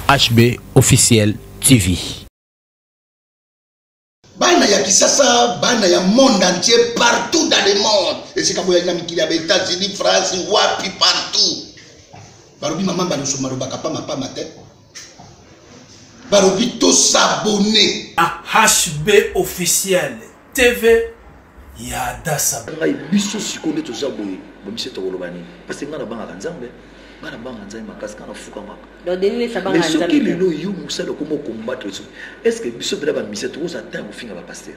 HB officiel TV. Bana ya kisasa, bana ya monde entier, partout dans le monde. Et c'est comme il y a les États-Unis, France, wapi, partout. Barobi maman balusu maroba kapa mapa mate. Barobi tous s'abonner à HB officiel TV. Ya dasa. Ngai biso sikonde to zaboye. Bomise to kolobani. Parce que ngana banga nzambe. Ngana banga nzambe makasi kana fuka maka. Donc denile sa banga nzambe. Mais ce qui lelo yo musala comment combattre ça. Est-ce que biso de la mise to za ta finga ba pasteur.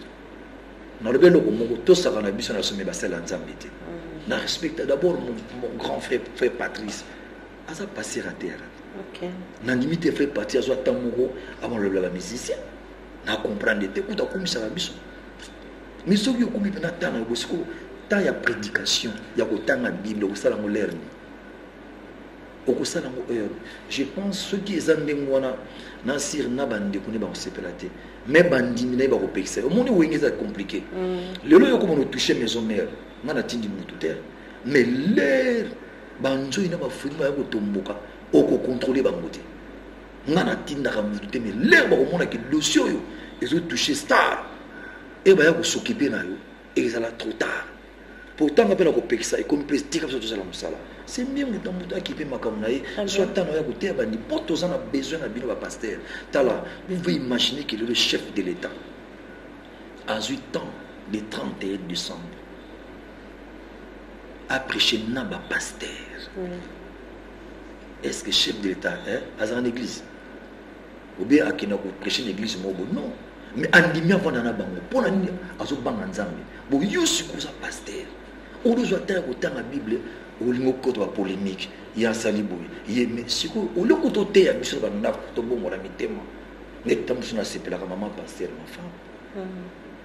Na le belo ko moko to saka na biso na sommet ba sala nzambe te. Na respecte d'abord mon grand frère Patrice. Asa passer à terre. OK. Na limite frère Patrice zo tamoko avant le bla musicien. Na comprendre te kuta komisa ba biso. Mais ce qui est comme il y a prédication, il y a autant de Bible, il y a l'air. Je pense que ceux qui sont dans Sir Nabande, mais bandi, mais pas au monde où il est compliqué. Le lieu comme on touche maison mère, on a tindi tout terre. Mais l'air, banjo il n'a pas foutu ma tomboka, au contrôler bangote. On a tindi à ramouter, mais l'air, on a qui le sio, ils ont touché star. Et bien, il s'occuper de nous. Et ça va trop tard. Pourtant, on a fait ça. Et comme il dit que c'est mieux que qui peut m'accompagner. Soit tant on a goûté, n'importe où on a besoin de pasteur. Vous pouvez imaginer qu'il est le chef de l'État. À 8 ans, le 31 décembre, a prêché Naba pasteur. Est-ce que le chef de l'État est en église? Ou bien à qui n'a prêché l'église? Non. Mais andimia vana na bango pona nini azo banga nzambe bo yusi kuza pasteur olozo ta ko tanga bible olingo ko to polémique ya salibo ye mais siko oloko to te ya biso bana to bongo la mitema nekta musuna sepela ka maman pasteur ma femme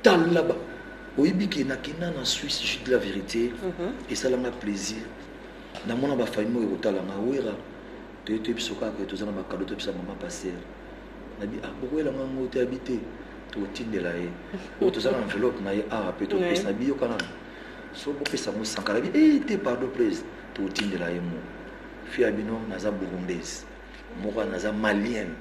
tal là-bas oyibi na kina na Suisse je dis la vérité et ça l'a plaisir na mona ba famille ko tala na wera te biso ka ko to zana ba cadeau to biso maman pasteur na di ah boko la ngango te habiter au titre de la haie, au tout ça l'enveloppe n'a pas pu être payé, n'a pas canal. So beaucoup ça nous s'encadre. T'es pardon plaise, au titre de la haie mon. Fille abino naza burundaise, moi naza malienne.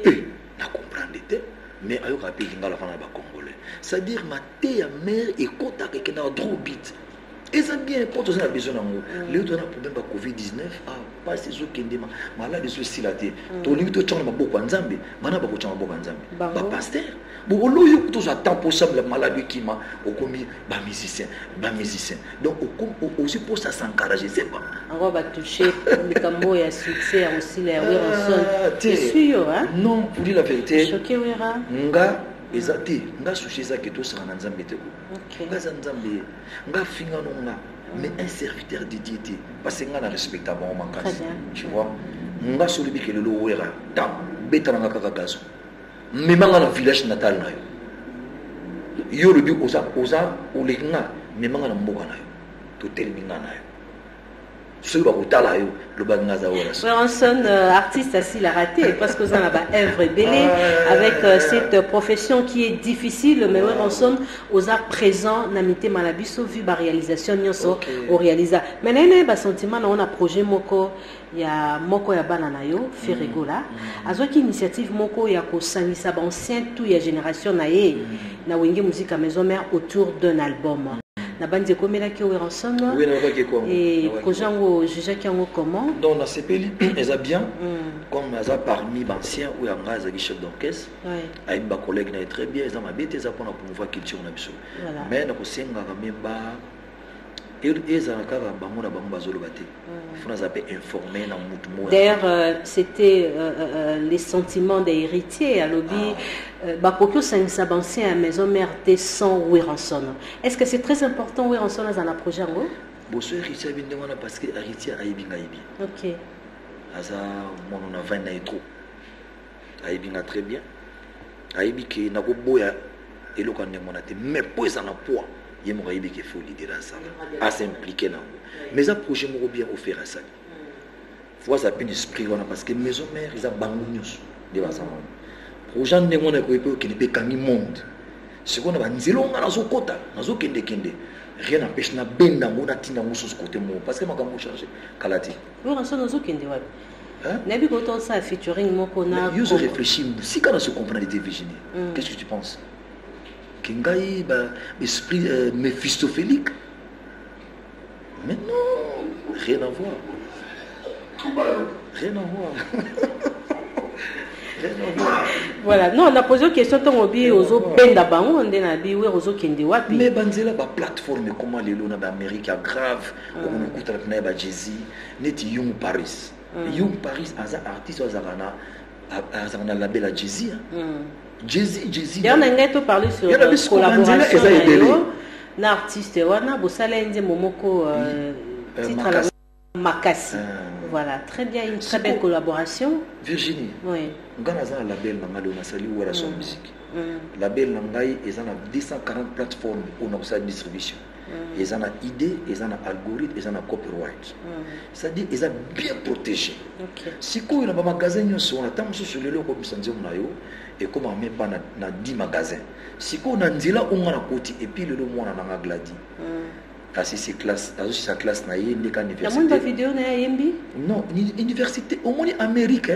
Na comprendre te, mais ayo rapide ngala fana ba congolais. C'est-à-dire ma terre mère et contact avec na trop bit. Et ça bien quand on a besoin d'amour. Les autres ont un problème de Covid-19, pas ces autres qui ont malade de ceci là. Tu as dit que tu as beaucoup de Zambie, maintenant beaucoup de beaucoup de Zambie. Pas pasteur. Bon, on a eu tout un temps possible la maladie qui m'a au commis, bah musicien. Donc aussi pour ça s'encourager, c'est pas. On va toucher le cambo et succès aussi les Wilson. Tu suis hein? Non, pour dire la vérité. Choqué Wira. Nga ezati nga sushi za que tout ça na Nzambe te ko. Nga za Nzambe nga finga nonga mais un serviteur de Dieu parce que nga na respecta bon mankasi. Tu vois? Nga solubi ke lelo wera ta betana nga kaka gazo. Mais manga na village natal na yo. Yo le bi oza o le nga mais manga na mboka na yo. To terminer na yo. Wilson, artiste, il a raté parce que ça n'a pas œuvre belé avec cette profession qui est difficile, mais Wilson osa présent n'amité malabiso vu la réalisation nyonso au réalisa. Mais n'ayez sentiment on a projet moko ya banana yo Ferregola azoki initiative moko ya ko sangisa ba ancien tout ya génération naé na wenge musique à maison mère autour d'un album. Na bande komela ki Wilson et projango juge ki ngo comment donc na CPL eza bien comme eza parmi anciens ou yanga eza chef d'orchestre ay ba collègue na très bien eza mabete eza pour promouvoir culture na biso mais na ko senga ka memba d'ailleurs c'était les sentiments des héritiers à l'obi Bakokyo c'est un ancien à maison mère des 100 Wilson. Est-ce que c'est très important Wilson dans un projet en haut? Bon ce héritier bien demande parce que héritier aïbinga ibi. OK. Asa mon on a 20 ans et trop. Aïbinga très bien. Aïbi qui na ko boya et le quand on a mais pour ça na poids. Il y a des gens faut l'idée dans ça à s'impliquer dans mais ça projet m'ont bien offert à ça fois ça peut esprit parce que maison mère ils a bangunius de basa projet ne ngona ko epe qui ne peut kangi monde ce qu'on a nzelo ngana zo kota nazo kende rien n'empêche na benda mona tinda musu côté mo parce que makambo charger kalati oui on s'en nazo kende ouais Nabi Goto ça featuring Mokona. Je réfléchis, si quand on se comprend l'idée Virginie, qu'est-ce que tu penses? Kingai, esprit méphistophélique? Mais non, rien à voir. Rien à voir. Voilà, non, on a posé une question tant obi ozo benda bango on na bi we ozo kende wapi. Mais banzela ba plateforme comment les lona ba Amérique grave, on écoute la ba Jay-Z, neti Young Paris. Young Paris aza artiste azana label à Jay-Z. Jay-Z. D'ailleurs, on a parlé sur collaboration na artiste wana bosala nze momoko titre la Makasi. Voilà, très bien, une très belle collaboration. Virginie, oui. On a un label dans la salle où elle a son musique. Label Nangai, ils ont 240 plateformes où on a sa distribution. Ils ont une idée, ils ont un algorithme, ils ont un copyright. C'est-à-dire qu'ils sont bien protégés. Si on a un magasin, on a sur le lieu comme ça, et comme on met pas dans 10 magasins. Si on a un zéla, on a un côté, et puis le mois on a un gladi. C'est classe, sa classe na université. La monde va vidéo na yembi? Non, université au moins Amérique,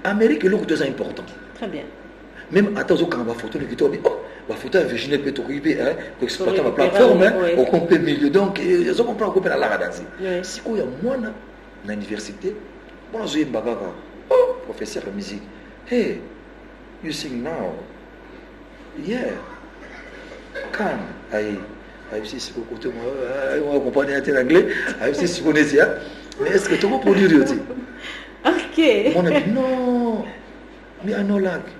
Amérique est l'autre deux important. Très bien. Même attention quand on va photo qui dit oh, la photo Virginie Petoribé hein, pour exploiter ma plateforme on compte milieu donc ils ont compris on coupe la danser. Si il y a moi na université, moi j'ai bagara. Oh, professeur de musique. Hey, you sing now. Yeah. Come, je sais si vous comprenez l'anglais, je sais si vous connaissez, mais est-ce que tu peux produire aussi? Ok. Mon ami, non, mais à nos lacs,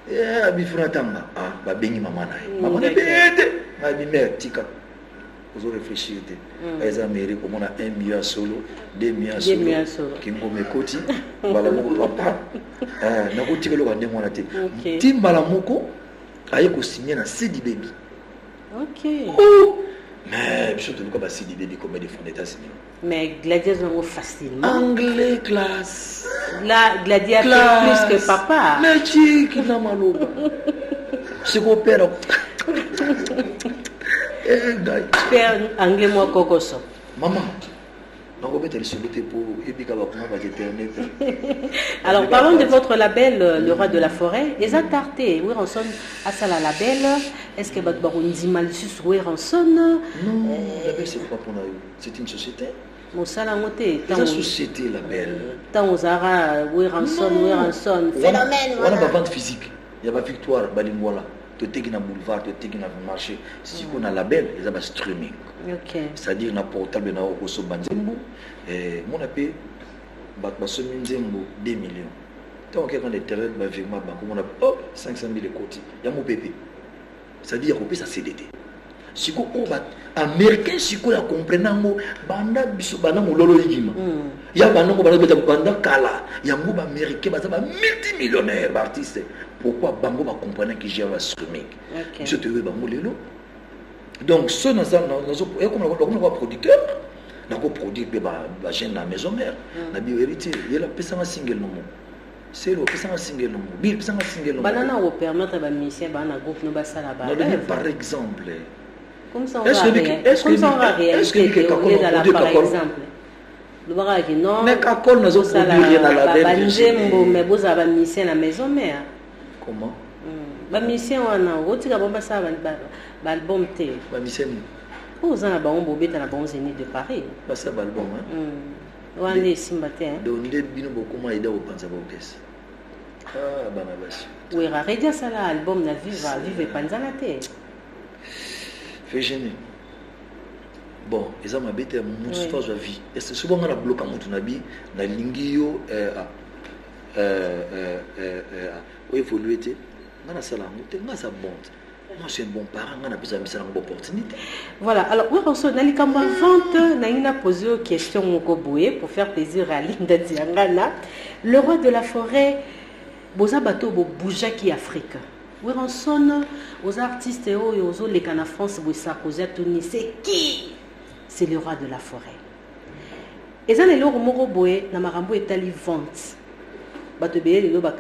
il faut attendre. Ah, bah, béni maman, maman est bête. Ah, mais mère, tika. Vous réfléchissez. Les Américains, on a 1 million solo, 2 millions solo. Qui m'ont mis côté, voilà mon papa. N'a pas tiré le rendez vous en a été. Tim Balamoko a été signé dans CD Baby. Ok. Mais je ne sais pas si des comme des fonds d'États-Unis. Mais Gladia est facilement. Anglais classe. La Gladia fait plus que papa. Mais tu qui n'a malo. C'est mon père. Père anglais moi cocoso. Maman. Alors parlons de votre label Le Roi de la Forêt. Les Atartés, oui, on sonne à ça la label. Est-ce que votre baron dit malsus oui on sonne? Non, label c'est pas pour nous. C'est une société. Mon salamoté. C'est une société label. Tant aux ara oui on sonne. Phénomène. On a pas vente physique. Il y a pas victoire balingwala. Tu es dans boulevard, tu es dans le marché. Si on a label, ils ont un streaming. C'est-à-dire na portable na okoso banzembo mon appel basomi nzembo 2 millions tant que quand les terrains ba virement banco mon appel 500 000 côté ya mo bébé c'est-à-dire ko pesa CDT siko o ba américain siko ya comprenango banda biso bana mololo yima ya bana ko bana beta banda kala ya mo ba américain ba multimillionnaire artiste pourquoi bango ba comprendre que j'ai un streaming je te veux ba molelo. Donc, ce n'est pas comme producteur, on a produit la chaîne la maison mère, on a hérité, il y a un single nom. C'est le single nom. Bill, c'est un single nom. Banana vous permettre à musicien un groupe nous basa là-bas. Par exemple. Comme ça on va réaliser par exemple. Le barrage non. Mais quand nous avons produit la label. Banzembo mais vous avez musicien la maison mère. Comment? Ba musicien wana otika bomba ça album té. Ba musicien. Vous avez un bobé dans la bonne zénith de Paris. Ba ça album hein. Wande simbate hein. Donc ndé bino beaucoup aida au panza bokes. Ah bana basi. Oui, raredia ça là album na vive panza la té. Fait gêner. Bon, ils ont ma bête mon histoire de vie. Et c'est souvent on a bloqué mon nabi na lingio où évoluer té. On a ça là, on a ça bon. Moi, je suis un bon parent, on a besoin de une opportunité. Voilà, alors, oui, on s'en a dit comme vente, on a posé une question au Koboué pour faire plaisir à Linda Diangana. Le roi de la forêt, Boza Bato, Bouja qui Afrique. Oui, on sonne aux artistes et aux les cannes France, Sarkozy, Tunis, c'est qui? C'est le roi de la forêt. Et ça, les lots Moroboué, Namarambo est allé vente.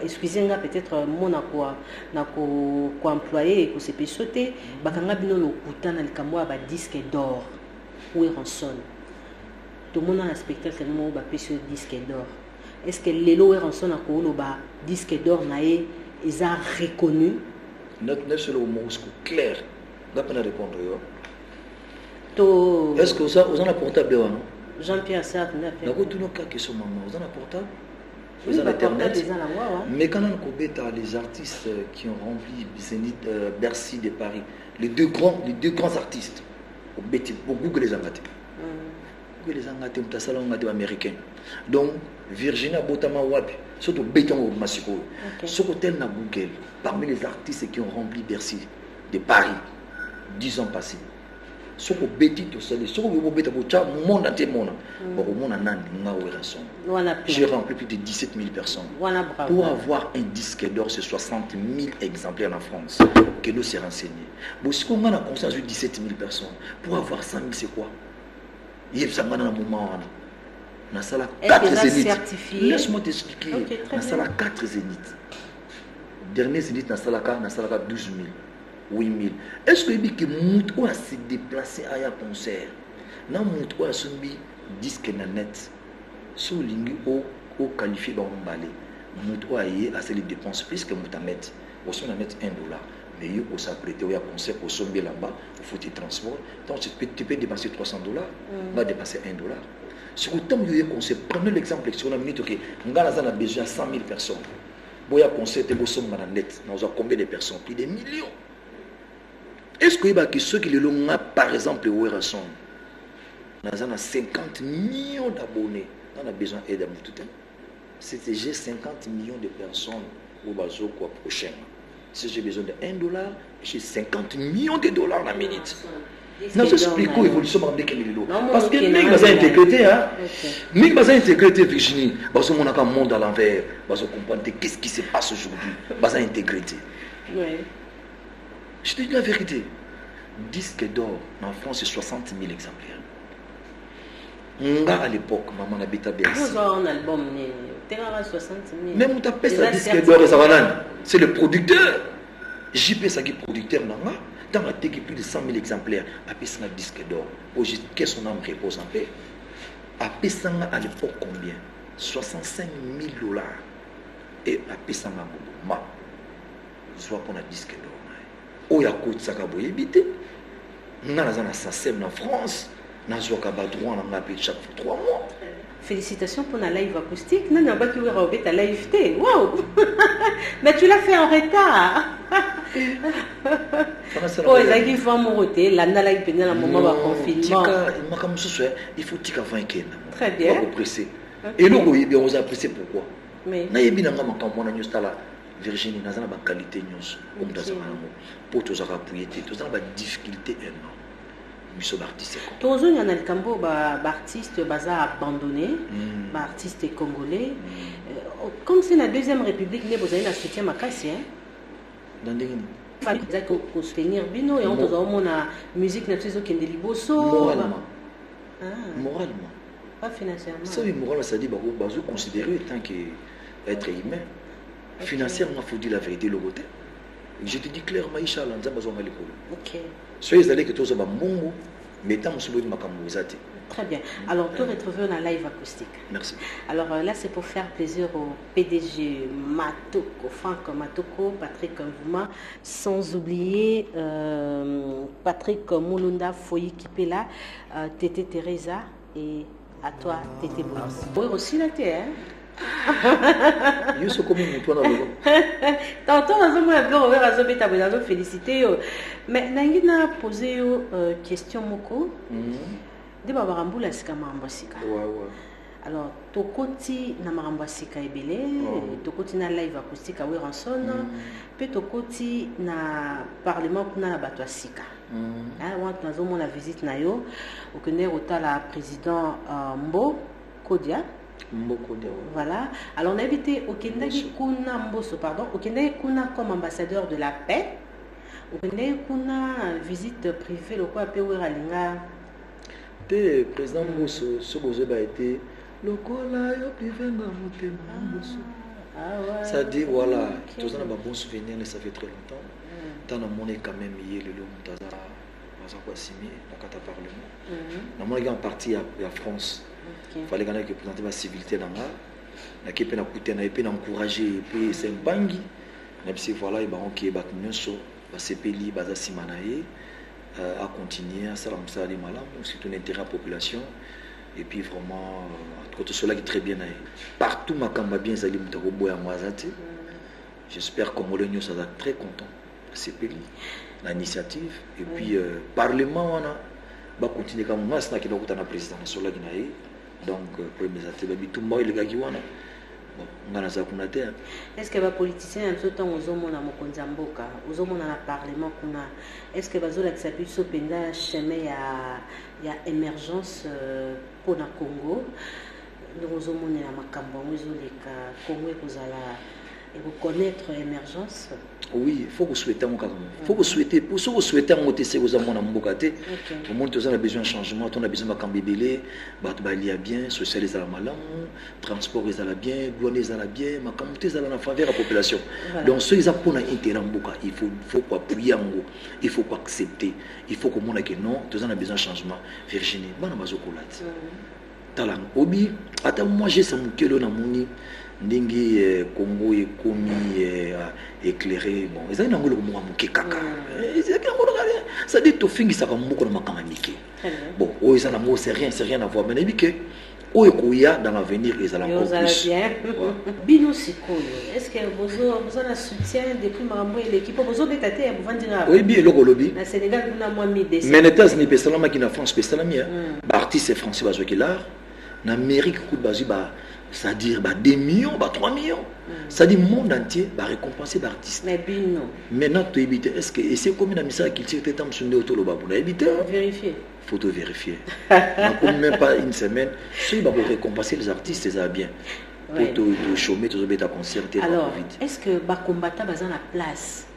Excusez-moi, peut-être mon employé qui s'est sauté, bakanga bino lo kutana likamwa ba disque d'or où est rançon. Tout le monde a un spectacle que nous ba ce disque d'or. est-ce que les lois sont à Koloba disque d'or naé ils ont reconnu notre sur le mot clair là pour répondre to est-ce que ça vous en a portable non Jean-Pierre Sartre n'a fait d'accord tout nos cas qui sont maman vous en a portable vous en internet mais quand on compte les artistes qui ont rempli Zénith Bercy de Paris les deux grands artistes au Google les Angaté les Angaté ou Tassala Angaté américain donc Virginia Botama Wapi surtout Bétan au Massiko ce hôtel na Google parmi les artistes qui ont rempli Bercy de Paris 10 ans passés ce que Betty tout ça ce que vous Beta Bocha monde entier monde bon monde nan j'ai rempli plus de 17 000 personnes pour avoir un disque d'or c'est 60 000 exemplaires en France que nous s'est renseigné bon si on a conscience de 17 000 personnes pour avoir 100 000 c'est quoi il y a ça dans un moment na sala 4 zéniths laisse-moi t'expliquer na sala 4 zéniths dernier zénith na sala 12 000 8 000 est-ce que que Moutou a se déplacé à un concert na Moutou a soumis disque na net sous lingi au qualifié dans balé Moutou a eu assez les dépenses plus que Moutou net aussi na net $1 mais il faut s'apprêter au concert au sommet là-bas il faut des transports donc tu peux dépenser $300 va dépenser $1 sur autant de concert prenez l'exemple sur la minute que ngala a besoin de 100 000 personnes boya concert et bosom na net nous a combien de personnes plus de millions. Est-ce que ceux qui le l'ont par exemple au Werrason, nous avons 50 millions d'abonnés, on a besoin d'aide tout le temps. C'était j'ai 50 millions de personnes au bateau quoi prochain. Si j'ai besoin de $1, j'ai 50 millions de dollars la minute. Nous expliquons l'évolution de l'eau. Parce que nous avons intégrité, hein. Nous avons intégrité Virginie, parce qu'on a un monde à l'envers, parce qu'on comprend qu'est-ce qui se passe aujourd'hui, parce qu'on a intégrité. Je te dis la vérité. Disque d'or en France, c'est 60 000 exemplaires. À l'époque, maman habitait à Bercy. Un album, 60 000. Même on appelle ça disque d'or, c'est le producteur. JP, c'est le producteur. Dans la tête, plus de 100 000 exemplaires. Après ça, disque d'or. Qu'est-ce qu'on a repose en paix? Après ça, à l'époque, combien? 65 $000. Et après ça, ma soit pour un disque d'or. Oya côte sakabo éviter na na SACEM en France na zoka ba droit na ngapi chaque 3 mois. Félicitations pour la live acoustique. Non non pas que vous avez ta live té. Waouh. Mais tu l'as fait en retard. Oh ils ont fait mon roté la na live pendant le moment de confinement. Il faut tika vainquer. Très bien. Pas pressé. Et nous on a pressé pourquoi? Mais na yebi na ngama kamona news tala Virginie, nous avons une qualité comme dans un pour tous appuyer, tous avons une difficulté énorme. Nous sommes artistes. Tous les artistes abandonnés, artistes congolais. Comme c'est la deuxième république, nous avons un soutien makasi. Dans des pour soutenir Bino et on a la musique nationale qui est de Liboso. Moralement. Pas financièrement. Ça, moralement, ça dit que considérer tant qu'être humain. Financièrement, il faut dire la vérité, le côté. Je te dis clairement, Inch'Allah, nous avons besoin de l'école. Ok. Soyez allés que tous les gens mais tant que nous avons très bien. Alors, tout retrouver dans la live acoustique. Merci. Alors là, c'est pour faire plaisir au PDG Matoko, Franck Matoko, Patrick Nvouma, sans oublier Patrick Moulunda Foyi Kipela, Tété Teresa et à toi, Tété Boy. Oui, aussi la terre. Je suis comme une toi dans le tantôt on a félicité mais nangina posé question moko de babarambula sika mambasika alors tokoti na marambasika ebele tokoti na live acoustique à Werrason pe tokoti na parlement kuna na bato asika on a la visite na yo okende otala président Mbo Kodia. Voilà. Alors on a invité Okendagi Kuna Mboso, pardon, Okendagi Kuna comme ambassadeur de la paix. Okendagi Kuna visite privée, le quoi appelé Weralinga. Le président Mboso, ce que a été le cola yo pivenga motema Mboso. Ça dit voilà, tous on a un bon souvenir, ça fait très longtemps. Tant on monnaie quand même hier le long Taza, Taza quoi signé, dans le parlement. On a en partie à France. Il fallait qu'on ait que présenter ma civilité dans là. nake pe na kutana pe na encourager pe sembangi na bisi voilà et ba OK ba nyonso ba sepeli baza simana ye à continuer à salam sali malam surtout l'intérêt à la population et puis vraiment tout cela qui est très bien partout ma kamba bien zali mutako boya mwazati. J'espère que Molonio sera très content de sepeli l'initiative et puis parlement on va continuer comme moi c'est qui doit être président national donc premier até tout moi les gars qui wana bon ngana za kuna te. Est-ce que les politiciens en tout temps aux hommes na mokonzi mboka aux hommes na parlement kuna est-ce que bazola qui s'appuie sur penda chemin ya émergence pour na Congo nous hommes na makambo ngozoleka Congo ekozala et vous connaître l'émergence. Oui, il faut que vous souhaitez mon carrément. Il faut que vous souhaitez pour ce que vous souhaitez monter ces aux amants en Mbokate. Au monde on a besoin de changement, on a besoin de cambébélé, il y a bien, socialiser la malam, transport ils allent bien, douane ils allent bien, ma communauté ils allent en faveur de la population. Donc ceux ils apprennent à intérêt Mboka, il faut quoi appuyer en gros, il faut quoi accepter, il faut que mon que non, tous on a besoin de changement. Virginie, bana bazokolate. Talang obi, attends moi j'ai ça mon kelo na moni. Ndingi Congo est commis éclairé bon ils ont un angle comme muke kaka ça dit to fingi ça comme beaucoup de makamanique bon oh ils ont c'est rien à voir mais dit que oh ekoya dans l'avenir ils allont encore plus bino sikoyo est-ce que vous avez un soutien depuis marambo et l'équipe vous avez tâté vous vendez oui bien le lobby na Sénégal nous na moi mi décembre mais n'état ni personne qui na France personne mi artiste français bazo qui là na Amérique coup bazo ba c'est-à-dire 2 millions, 3 millions. C'est-à-dire le monde entier va récompenser l'artiste. Mais bien non. Maintenant, tu évites. Est-ce que c'est comme une amitié qui tire tes temps sur le autour pour éviter? Vérifier. Il faut vérifier. Même pas une semaine. Si vous voulez récompenser les artistes, c'est ça bien. Pour te chômer, te remettre à concert. Alors, est-ce que les combattants ont la place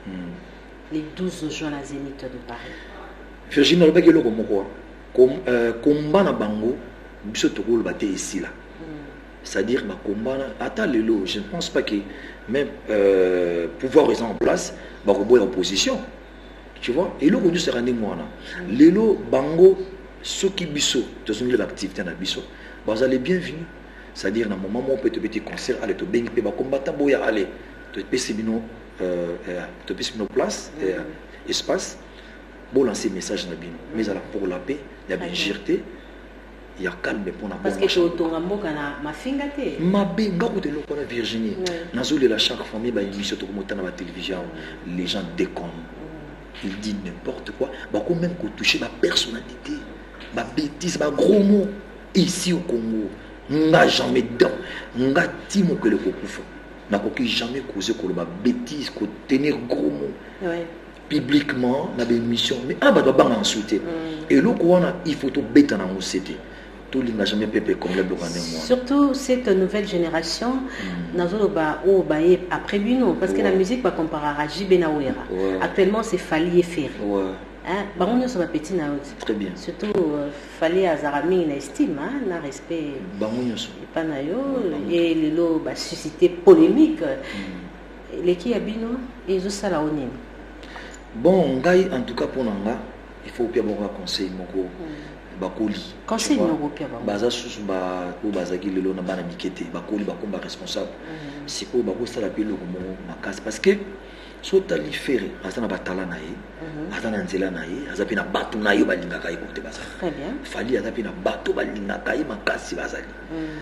les 12 juin à Zénith de Paris? Virginie, le bague est là comme quoi? Combat na bango, biso to rôle baté ici là. C'est-à-dire ma combat attends les lots je ne pense pas que même pouvoir est en place va reboire en position tu vois et le connu sera né moi les lots bango ceux qui biso de son l'activité na biso vous allez bienvenue c'est-à-dire dans moment où on peut te petit concert aller te bengi pe ba combattant boya aller te pesibino place espace pour lancer message na bino mais alors pour la paix il y a bien sûreté il y a calme pour la parce que tu as ma fingate ma benga de l'eau pour la Virginie nazoli la chaque famille ba émission to comme dans la télévision les gens déconnent ils disent n'importe quoi bah quand même qu'on toucher ma personnalité ma bêtise ma gros mots ici au Congo n'a jamais dans n'a timo que le kokufa n'a jamais causé que ma bêtise que tenir gros mots publiquement dans des émissions mais ah bah doit en soutenir et le quoi il faut tout bêter dans mon CT tout n'a jamais pépé comme le bloc en moi surtout cette nouvelle génération nazoloba o baé après bino parce que la musique va comparer à Jibena Ouera actuellement c'est Fali et Ferry hein bah on est petit na très bien surtout Fali Azarami na estime hein na respect bah on pas na yo et les lots bah susciter polémique les qui abino et zo sala onim bon ngai en tout cas pour nanga il faut bien avoir conseil moko bakoli conseil moko pia ba baza susu ba ko bazaki lelo na bana mikete bakoli bakomba responsable siko bakosala pe loko mo makasi parce que so tali fere azana batala na ye azana nzela na ye azapi na bato na yo balingaka ye kote baza très bien fali azapi na bato balingaka ye makasi bazali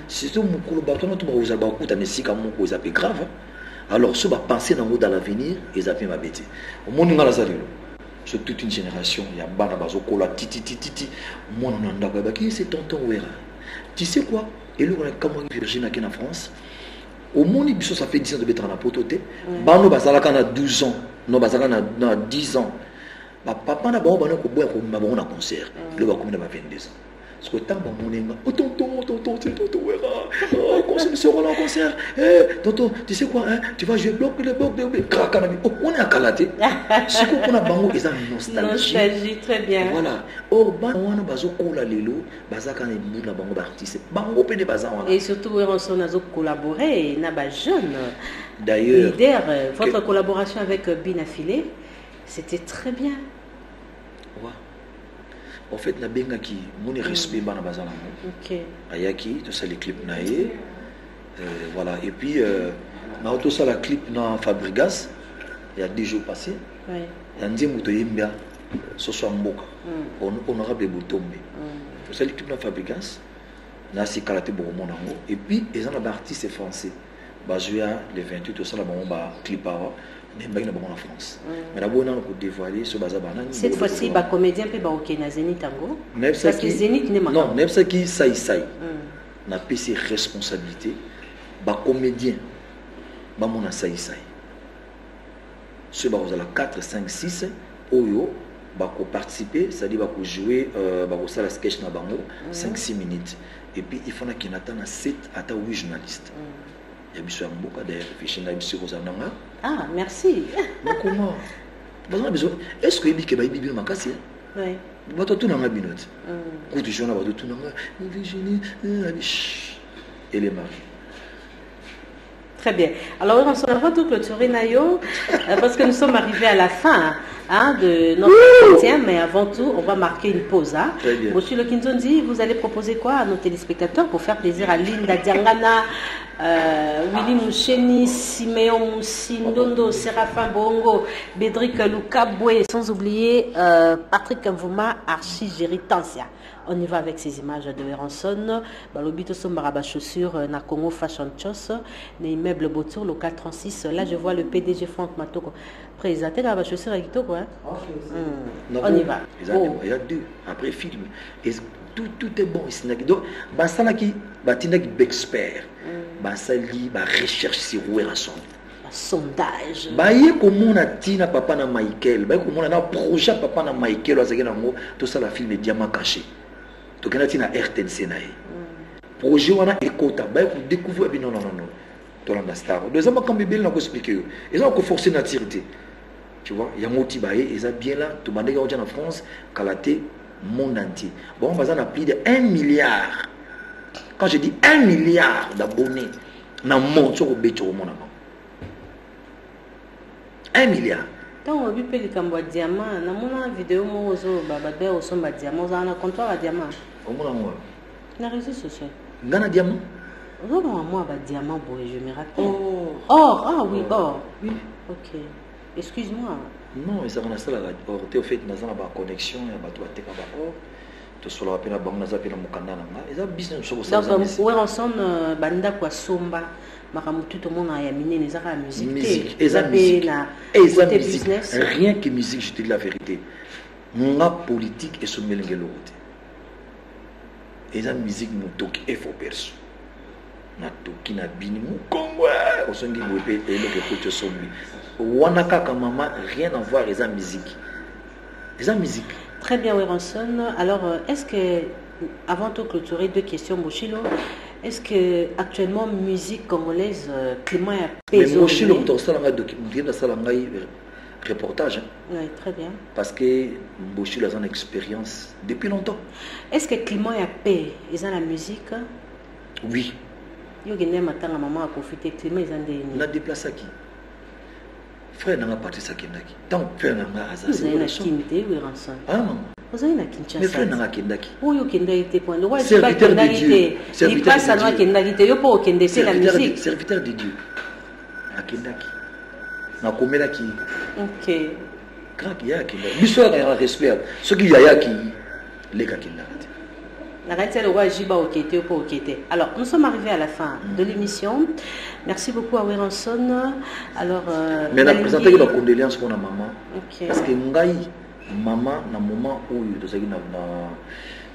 surtout mukulu bato na to baoza bakuta nesika moko ezapi grave alors so ba penser nango dans l'avenir ezapi mabeti au monde ngala zalelo sur toute une génération il y a bana bazokola titi moi on en a qui c'est tonton Ouera tu sais quoi et le comme Virginie qui en France au monde biso ça fait 10 ans de bettre na pototé bano bazalaka na 12 ans non bazalaka na 10 ans ba papa na ba bana ko boya ko ma bon na concert le ba comme na 22 ans parce que tant ba monenga tonton Ouera concert sera là concert tonton tu sais quoi hein tu vas jouer bloc de krakana on est à kalaté c'est qu'on a bango ils ont nostalgie très bien voilà or bana wana bazokola lelo bazaka na buna bango ba artiste bango pe de bazan et surtout on son azo collaborer na ba jeune d'ailleurs leader votre collaboration avec Binafilé c'était très bien en fait na benga qui mon respect bana bazana OK ayaki to ça les clips naé Voilà. Et puis, on a aussi la clip dans Fabregas, il y a 2 jours passés. Il y a un Moutoyembia, ce soit Mboka, honorable Boutombe. C'est le clip dans Fabregas, là c'est Kalaté Boromonango. Et puis, il y a un artiste français, basé le 28, au sein de la clip mais en France. Mais d'abord, on a dévoilé ce bazar. Cette fois-ci, les comédiens peuvent aller au Zénith Tango. Parce que Zénith n'est pas. Non, même ça qui saï. On a pris ses responsabilités. Les comédiens, on a saï. Ceux qui ont 4, 5, 6, ils vont participer, c'est-à-dire qu'ils vont jouer la sketch dans 5-6 minutes. Et puis, il faut qu'ils attendent 7 à 8 journalistes. Il y a beaucoup d'ailleurs. Ah, merci. Mais comment? Est-ce que tu as dit que tu as dit? Oui. Tu as dit que tu as dit et les maris. Très bien. Alors, on se va tout clôturer, Nayo, parce que nous sommes arrivés à la fin de notre entretien, mais avant tout, on va marquer une pause. Monsieur Le Kinzondi, vous allez proposer quoi à nos téléspectateurs pour faire plaisir à Linda Diangana, Willy Moucheni, Siméon Moussi, Ndondo, Séraphin Bongo, Bédric Loukaboué, sans oublier Patrick Mvouma, Archie Géritansia. On y va avec ces images de Weranson. Balobito Sombaraba chaussures, na Congo Fashion Chos, les immeubles Beautour, local 36. Là, je vois le PDG Franck Matoko présenter la chaussure avec Toko. On y va. Il y a 2. Après, film. Tout est bon. Donc, ça qui est expert. Ça lit, recherche sur Weranson. Sondage. Comment on a dit à papa na Michael, comment on a projet papa na Michael, tout ça la film est diamant caché. Donc on a dit na RTNC na. Projet on a écouté, découvrir non. Tout la star. Deuxièmement quand bébé n'a pas expliqué. Ils ont forcé na tirité. Tu vois, il y a motivé, ils ont bien là, tout le monde en France, Kalaté monde entier. Bon, on a plus de 1 milliard. Quand je dis 1 milliard d'abonnés dans le monde sur le béton au monde. 1 milliard. Quand on a vu le diamant, on a une vidéo où on a diamant, on a un comptoir à diamant. On a moi. On a réussi ce soir. On a un diamant. On a moi un diamant, je me rappelle. Or, ah oui, or. Oui. Ok. Excuse-moi. Non, mais ça on a ça là. Or, tu as fait une connexion, il y a pas de or. Tu sois là, peine à banque, tu as peine à mukanda nanga. Et ça business sur ça. Donc, on est ensemble, banda quoi somba. Tout le monde a amené les arts à musique. Et ça musique. Rien que musique, je te dis la vérité. La politique est sommet l'engelo. Et ça musique nous toque et faut perso. Na toki na bini mu Congo. On s'en dit et le que sommet. Wanaka kamama rien à voir avec la musique. Les musique. Très bien, Weranson. Alors, est-ce que avant de clôturer 2 questions, Mochilo? Est-ce que actuellement musique congolaise climat est mais moi aussi le reportage. Oui, très bien. Parce que Boshi a une expérience depuis longtemps. Est-ce que climat est paix ils ont la musique? Oui. Yo gagné matin à maman à profiter climat ils ont des. On a déplacé qui? Frère n'a pas parti ça qui n'a qui. Tant frère n'a pas hasard. Vous avez la quinte ou rançon. Ah maman. Vous avez la Kinshasa. Mais frère n'a pas kindaki. Où yo kindaki point. Le roi c'est pas kindaki. Il passe à moi kindaki. Yo pas kindaki c'est la musique. Serviteur de Dieu. À kindaki. Na komela qui. OK. Quand il y a kindaki. L'histoire a un respect. Ce qu'il y a qui les gars kindaki. Le roi Jiba au Kété ou pas au Kété. Alors, nous sommes arrivés à la fin de l'émission. Merci beaucoup à Weranson. Alors, mais on a présenté une condoléance pour la maman. Okay. Parce que Ngai, maman, na moment où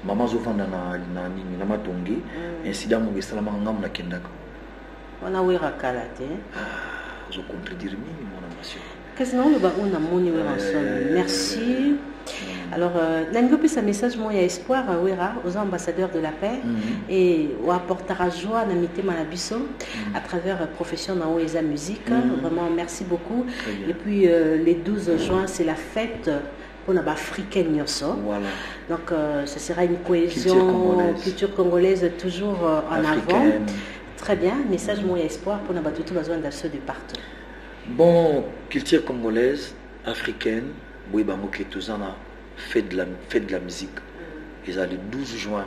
maman zofan na matongi, incident où salama ngam na kendaka. On a wera kalate. Je contredire mon ambition. Qu'est-ce que on a moni Weranson. Merci. Alors, Nango plus un message, moi, il y a espoir aux ambassadeurs de la paix et on apportera joie à l'amitié Malabiso à travers la profession dans la musique. Vraiment, merci beaucoup. Et puis, les 12 juin, c'est la fête pour la africaine. Voilà. Donc, ce sera une cohésion, culture congolaise toujours en avant. Très bien. Message, moi, il y a espoir pour la tout besoin d'assaut de partout. Bon, culture congolaise, africaine, oui, bah, ok, tout ça, fait de la musique. Ils ont le 12 juin,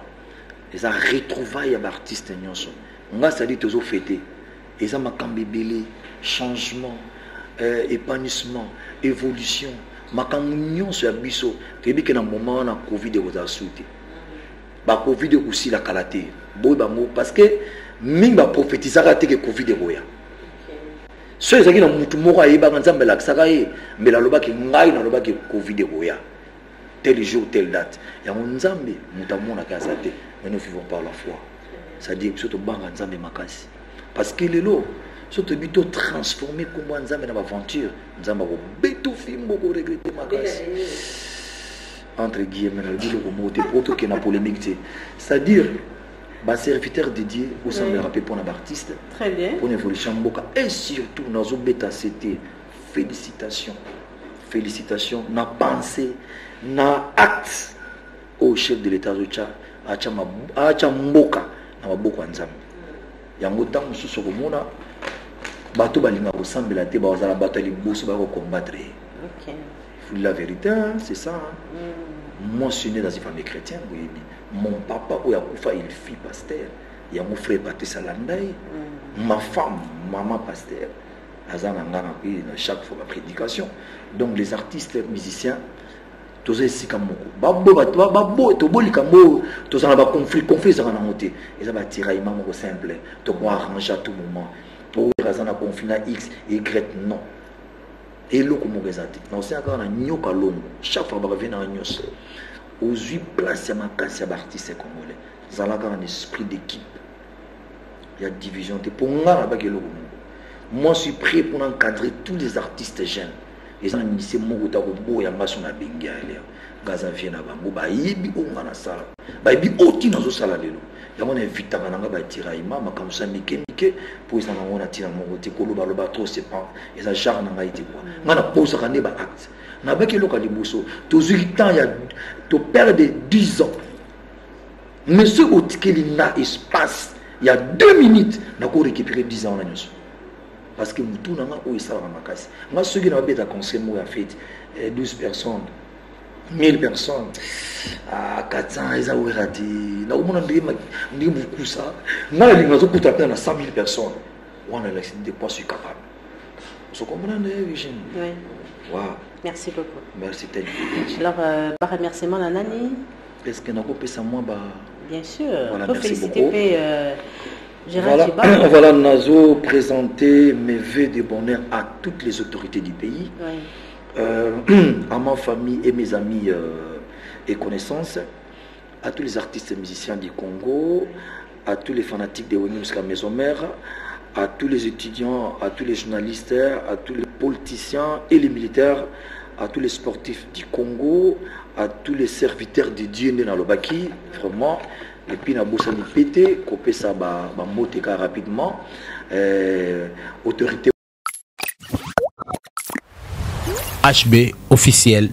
ils ont retrouvé les artistes. nga c'est-à-dire toujours fêter et ça m'a kambebele changement épanouissement évolution makambo nyonso ya biso toyebi ke na moment na covid ekozala sute ba covid ekosila kala te boye bango parce que mingi baprophétisaka te ke covid ekoya so ezalaki na mutu moko ayebaka nzambe alakisaka ye mbela alobaki ngai nalobaki covid ekoya tel jour telle date yango nzambe mutu amonaka aza te mais nous vivons par la foi c'est-à-dire biso tobanga nzambe makasi parce que lelo so toyebi totransforme kombo ya nzambe na baventure nzambe akobeto fimbo koregrete makasi entre guillemets nalobi loko moko te po tokena polémique te c'est-à-dire serviteur dédié au sein de rappel pour un artiste pour une évolution mboka et surtout nazo beta c'était félicitations na pensée na acte au chef de l'état zocha acha mboka na maboko nzambe yango tango mususu komona bato balinga kosambela te bazala bato liboso ba ko combattre. La vérité c'est ça. Moi je suis né dans une famille chrétienne, oui. Mon papa il fit pasteur. Il y a mon frère Patrice Alandai. Ma femme, maman pasteur. Chaque fois ma prédication. Donc les artistes, musiciens, tous ces kamoko. Babo to boli kambo, tous en ba conflit ça na monter. Et ça va tirer imamo simple. To ko arranger à tout moment. Pour raison na conflit na X, Y non. Et là comme rezati. Na aussi encore na nyoka longo. Chaque fois ba revenir na nyos. Aux 8 places ya makasi ya artistes congolais. Zalaka un esprit d'équipe. Il y a division de pour nga ba kelo. Moi je suis prêt pour encadrer tous les artistes jeunes. Et ça c'est mon ta ko ya ngaso na bengi ale. Gaza viena bango ba yibi o ngana sala. Ba yibi oti na zo sala lelo. Ya mona invita nanga ba tira imama comme ça mike pour ça ngona tira mon côté koloba loba trop c'est pas et ça genre nanga ite quoi. Ngana pose ka ne ba acte. Na ba kelo ka liboso. Tozuri temps ya to perdre 10 ans. Monsieur Otikeli na espace il y a 2 minutes na ko récupérer 10 ans na nyoso. Parce que mutu nanga o isa na makasi. Nga soki na beta conseil mo ya fête 12 personnes 1000 personnes à 400 ils ont raté na umona ndi mukusa na linga zo kuta na 100 000 personnes on a l'accident de quoi suis capable vous comprenez Virginie? Oui. Wow. Merci beaucoup. Merci Teddy. Alors par remerciement la nani est-ce que na ko pesa moi ba bien sûr voilà, faut merci féliciter beaucoup. Gérard Voilà, Nazo présenter mes vœux de bonheur à toutes les autorités du pays, à ma famille et mes amis et connaissances, à tous les artistes et musiciens du Congo, à tous les fanatiques de Wenimska Maison Mère, à tous les étudiants, à tous les journalistes, à tous les politiciens et les militaires, à tous les sportifs du Congo, à tous les serviteurs de Dieu dans le Baki, vraiment. Et puis, na bossa ni pété, copé ça ba moteka rapidement. Autorité HB officiel